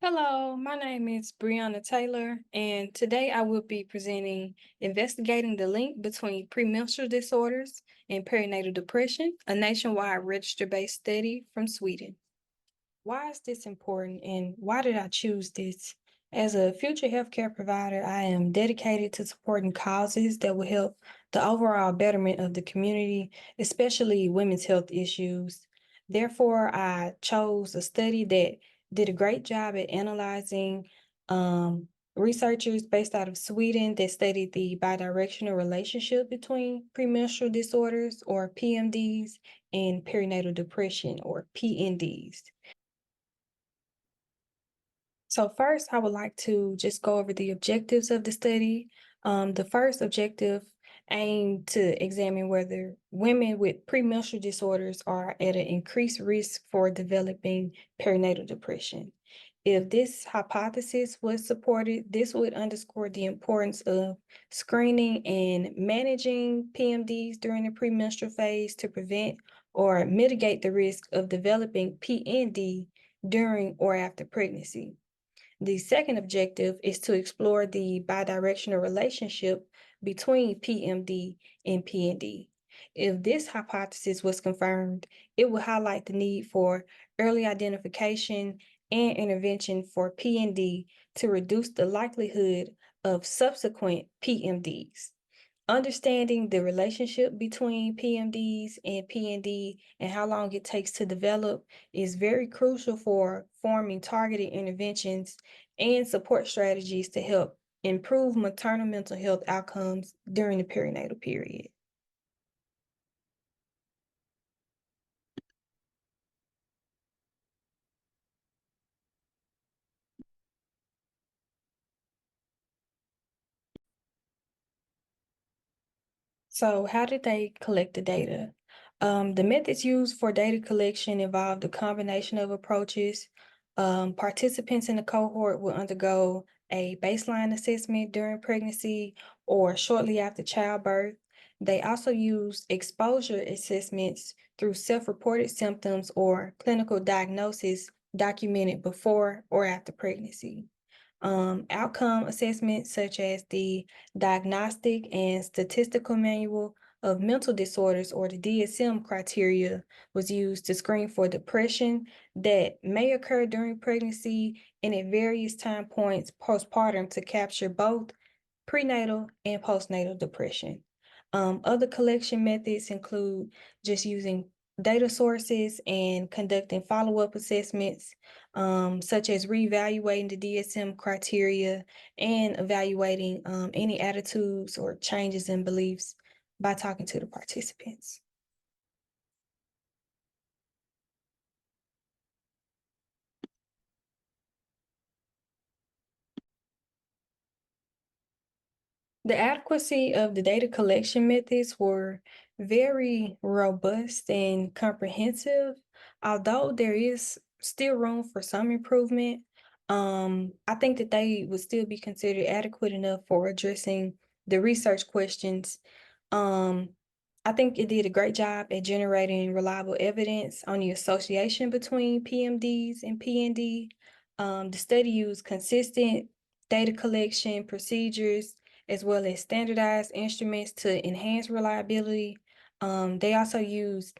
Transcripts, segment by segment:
Hello, my name is Brianna Taylor, and today I will be presenting Investigating the Link Between Premenstrual Disorders and Perinatal Depression, a nationwide register-based study from Sweden. Why is this important and why did I choose this? As a future healthcare provider, I am dedicated to supporting causes that will help the overall betterment of the community, especially women's health issues. Therefore, I chose a study that did a great job at analyzing researchers based out of Sweden that studied the bidirectional relationship between premenstrual disorders or PMDs and perinatal depression or PNDs. So first, I would like to just go over the objectives of the study. The first objective aimed to examine whether women with premenstrual disorders are at an increased risk for developing perinatal depression. If this hypothesis was supported, this would underscore the importance of screening and managing PMDs during the premenstrual phase to prevent or mitigate the risk of developing PND during or after pregnancy. The second objective is to explore the bidirectional relationship between PMD and PND. If this hypothesis was confirmed, it would highlight the need for early identification and intervention for PND to reduce the likelihood of subsequent PMDs. Understanding the relationship between PMDs and PND and how long it takes to develop is very crucial for forming targeted interventions and support strategies to help improve maternal mental health outcomes during the perinatal period. So how did they collect the data? The methods used for data collection involved a combination of approaches. Participants in the cohort will undergo a baseline assessment during pregnancy or shortly after childbirth. They also used exposure assessments through self-reported symptoms or clinical diagnosis documented before or after pregnancy. Outcome assessments such as the Diagnostic and Statistical Manual of Mental Disorders or the DSM criteria was used to screen for depression that may occur during pregnancy and at various time points postpartum to capture both prenatal and postnatal depression. Other collection methods include just using data sources and conducting follow-up assessments, such as reevaluating the DSM criteria and evaluating any attitudes or changes in beliefs by talking to the participants. The adequacy of the data collection methods were very robust and comprehensive, although there is still room for some improvement. I think that they would still be considered adequate enough for addressing the research questions. Um, I think it did a great job at generating reliable evidence on the association between PMDs and PND. The study used consistent data collection procedures as well as standardized instruments to enhance reliability. They also use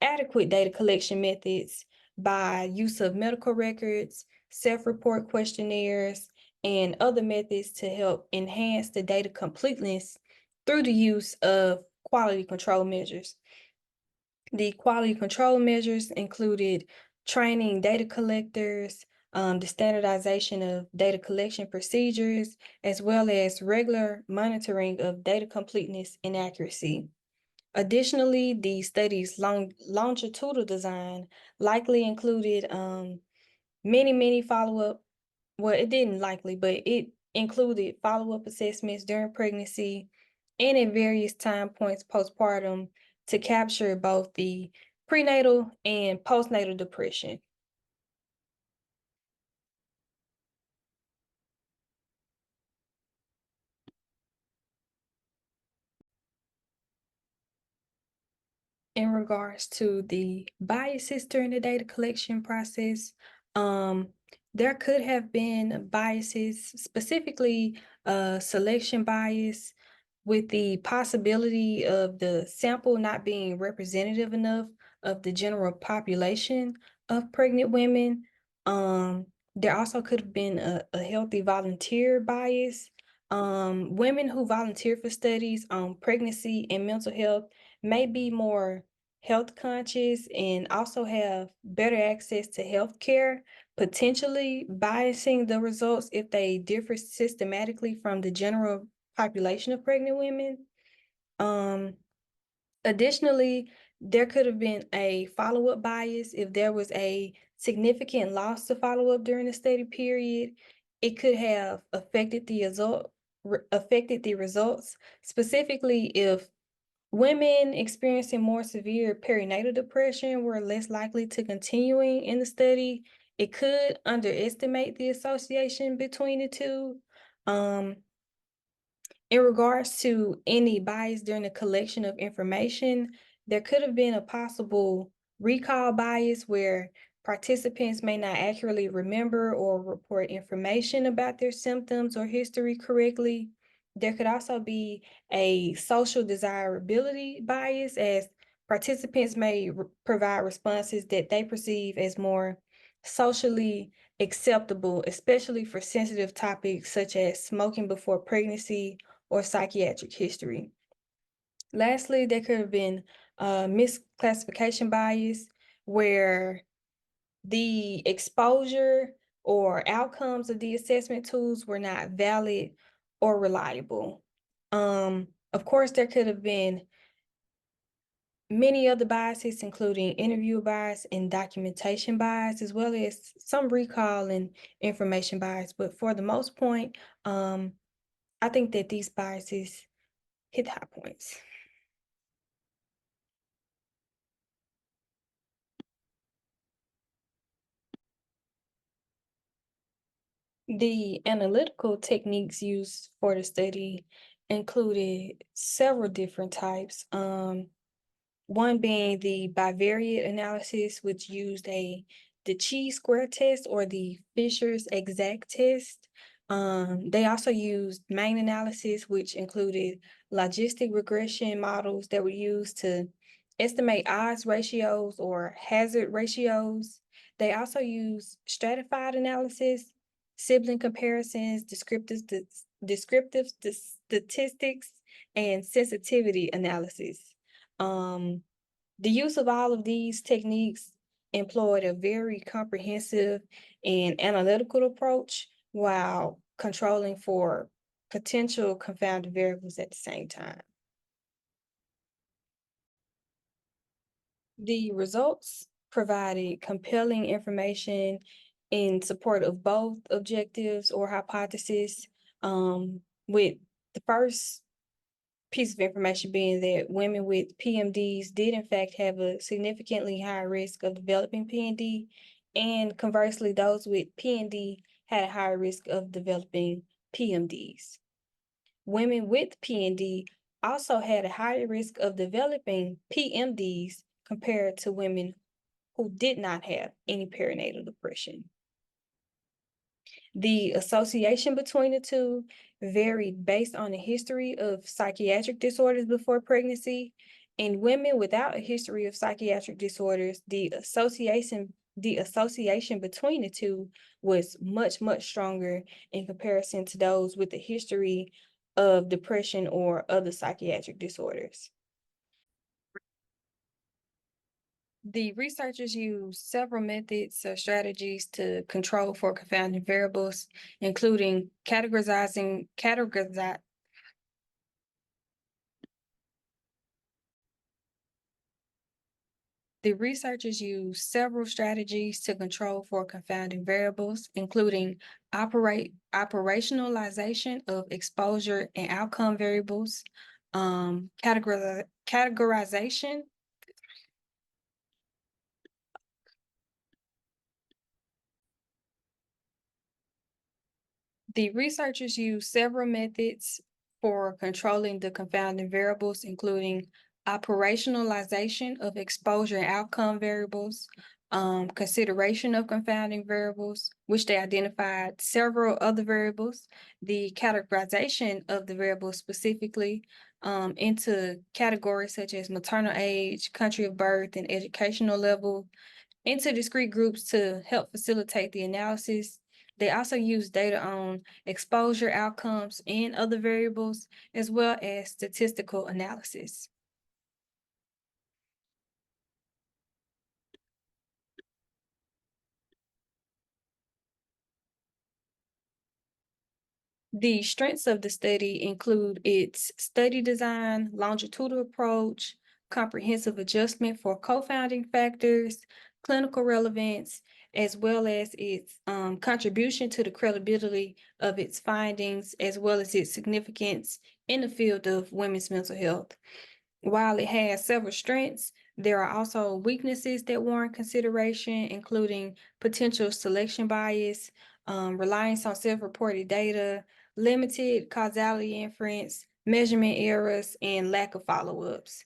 adequate data collection methods by use of medical records, self-report questionnaires, and other methods to help enhance the data completeness through the use of quality control measures. The quality control measures included training data collectors, the standardization of data collection procedures, as well as regular monitoring of data completeness and accuracy. Additionally, the study's longitudinal design likely included many follow-up. Well, it didn't likely, but it included follow-up assessments during pregnancy and at various time points postpartum to capture both the prenatal and postnatal depression. In regards to the biases during the data collection process, um, There could have been biases, specifically selection bias, with the possibility of the sample not being representative enough of the general population of pregnant women. Um, there also could have been a healthy volunteer bias. Women who volunteer for studies on pregnancy and mental health may be more health conscious and also have better access to health care, potentially biasing the results if they differ systematically from the general population of pregnant women. Um, Additionally, there could have been a follow-up bias if there was a significant loss to follow-up during the study period. It could have affected the results, specifically if women experiencing more severe perinatal depression were less likely to continuing in the study. It could underestimate the association between the two. Um, in regards to any bias during the collection of information, there could have been a possible recall bias where participants may not accurately remember or report information about their symptoms or history correctly. There could also be a social desirability bias, as participants may provide responses that they perceive as more socially acceptable, especially for sensitive topics such as smoking before pregnancy or psychiatric history. Lastly, there could have been misclassification bias where the exposure or outcomes of the assessment tools were not valid or reliable. Of course, there could have been many other biases, including interview bias and documentation bias, as well as some recall and information bias. But for the most point, I think that these biases hit high points. The analytical techniques used for the study included several different types. One being the bivariate analysis, which used the chi-square test or the Fisher's exact test. They also used main analysis, which included logistic regression models that were used to estimate odds ratios or hazard ratios. They also used stratified analysis, sibling comparisons, descriptive statistics, and sensitivity analysis. Um, the use of all of these techniques employed a very comprehensive and analytical approach while controlling for potential confounding variables at the same time. The results provided compelling information in support of both objectives or hypotheses, with the first piece of information being that women with PMDs did in fact have a significantly higher risk of developing PND, and conversely, those with PND had a higher risk of developing PMDs. Women with PND also had a higher risk of developing PMDs compared to women who did not have any perinatal depression. The association between the two varied based on the history of psychiatric disorders before pregnancy. In women without a history of psychiatric disorders, the association between the two was much, much stronger in comparison to those with a history of depression or other psychiatric disorders. The researchers used several methods or strategies to control for confounding variables, including the researchers used several strategies to control for confounding variables, including operationalization of exposure and outcome variables, categorization. The researchers used several methods for controlling the confounding variables, including operationalization of exposure and outcome variables, consideration of confounding variables, which they identified several other variables, the categorization of the variables specifically into categories such as maternal age, country of birth, and educational level, into discrete groups to help facilitate the analysis. They also use data on exposure outcomes and other variables, as well as statistical analysis. The strengths of the study include its study design, longitudinal approach, comprehensive adjustment for confounding factors, clinical relevance, as well as its contribution to the credibility of its findings, as well as its significance in the field of women's mental health. While it has several strengths, there are also weaknesses that warrant consideration, including potential selection bias, reliance on self-reported data, limited causality inference, measurement errors, and lack of follow-ups.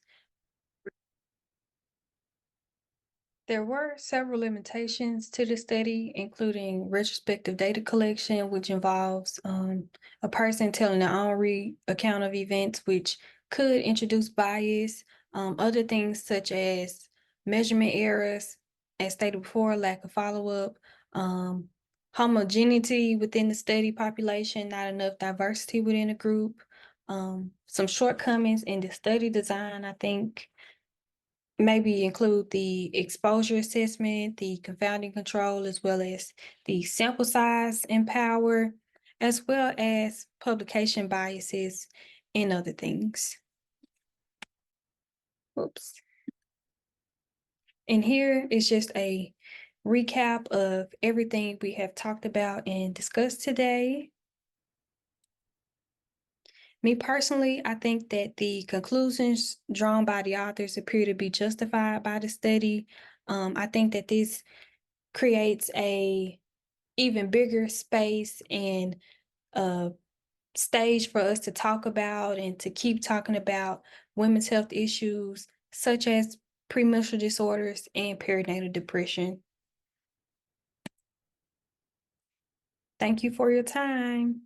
There were several limitations to the study, including retrospective data collection, which involves a person telling their own account of events, which could introduce bias. Other things such as measurement errors, as stated before, lack of follow-up, um, homogeneity within the study population, not enough diversity within a group, some shortcomings in the study design, I think maybe include the exposure assessment, the confounding control, as well as the sample size and power, as well as publication biases and other things. Oops. And here is just a recap of everything we have talked about and discussed today. Me personally, I think that the conclusions drawn by the authors appear to be justified by the study. I think that this creates a even bigger space and a stage for us to talk about and to keep talking about women's health issues such as premenstrual disorders and perinatal depression. Thank you for your time.